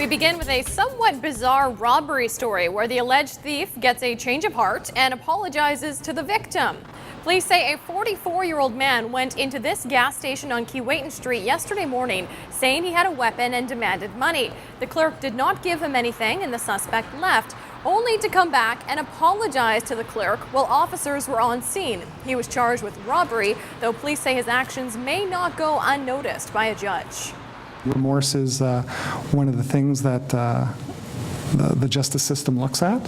begin with a somewhat bizarre robbery story where the alleged thief gets a change of heart and apologizes to the victim. Police say a 44-year-old man went into this gas station on Keewatin Street yesterday morning saying he had a weapon and demanded money. The clerk did not give him anything and the suspect left, only to come back and apologize to the clerk while officers were on scene. He was charged with robbery, though police say his actions may not go unnoticed by a judge. Remorse is one of the things that the justice system looks at.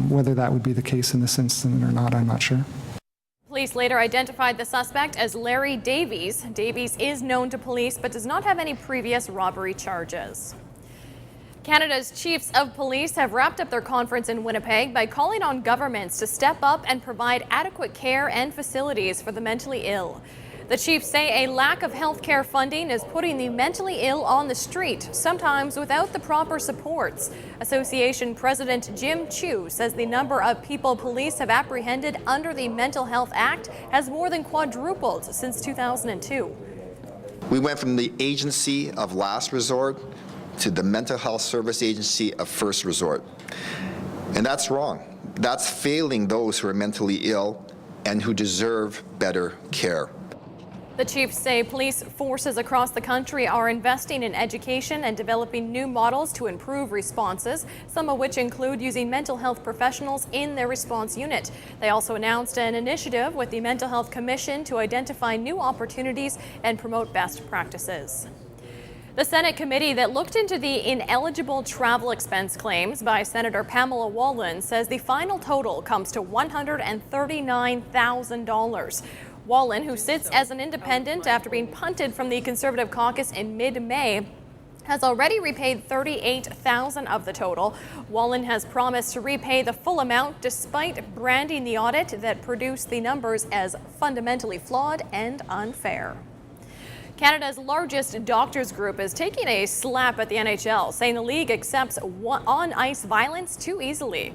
Whether that would be the case in this incident or not, I'm not sure. Police later identified the suspect as Larry Davies. Davies is known to police but does not have any previous robbery charges. Canada's chiefs of police have wrapped up their conference in Winnipeg by calling on governments to step up and provide adequate care and facilities for the mentally ill. The chiefs say a lack of health care funding is putting the mentally ill on the street, sometimes without the proper supports. Association President Jim Chu says the number of people police have apprehended under the Mental Health Act has more than quadrupled since 2002. We went from the agency of last resort to the mental health service agency of first resort. And that's wrong. That's failing those who are mentally ill and who deserve better care. The chiefs say police forces across the country are investing in education and developing new models to improve responses, some of which include using mental health professionals in their response unit. They also announced an initiative with the Mental Health Commission to identify new opportunities and promote best practices. The Senate committee that looked into the ineligible travel expense claims by Senator Pamela Wallin says the final total comes to $139,000. Wallin, who sits as an independent after being punted from the Conservative caucus in mid-May, has already repaid $38,000 of the total. Wallin has promised to repay the full amount despite branding the audit that produced the numbers as fundamentally flawed and unfair. Canada's largest doctors group is taking a slap at the NHL, saying the league accepts on-ice violence too easily.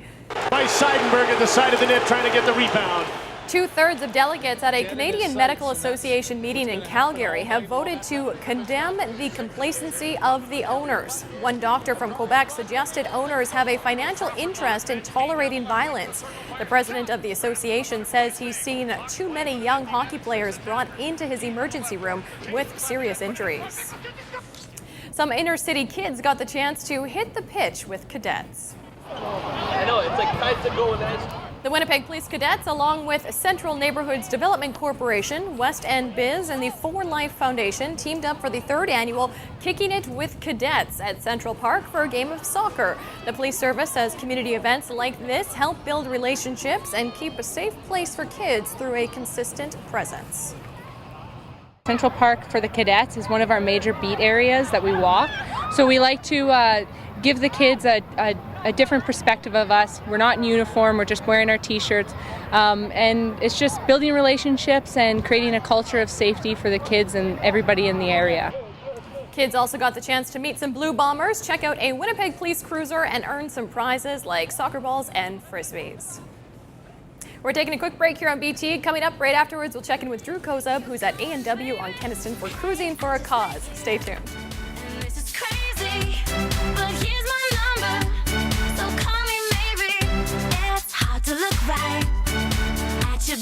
By Seidenberg at the side of the net trying to get the rebound. Two-thirds of delegates at a Canadian Medical Association meeting in Calgary have voted to condemn the complacency of the owners. One doctor from Quebec suggested owners have a financial interest in tolerating violence. The president of the association says he's seen too many young hockey players brought into his emergency room with serious injuries. Some inner-city kids got the chance to hit the pitch with Cadets. I know, it's like kites that go with edge. The Winnipeg Police Cadets, along with Central Neighborhoods Development Corporation, West End Biz, and the For Life Foundation, teamed up for the third annual Kicking It with Cadets at Central Park for a game of soccer. The police service says community events like this help build relationships and keep a safe place for kids through a consistent presence. Central Park for the Cadets is one of our major beat areas that we walk. So we like to give the kids a different perspective of us. We're not in uniform, we're just wearing our t-shirts. And it's just building relationships and creating a culture of safety for the kids and everybody in the area. Kids also got the chance to meet some Blue Bombers, check out a Winnipeg police cruiser, and earn some prizes like soccer balls and frisbees. We're taking a quick break here on BT. Coming up right afterwards, we'll check in with Drew Kozub, who's at A&W on Keniston for Cruising for a Cause. Stay tuned. This is crazy, but here's my number. So call me maybe. It's hard to look right at your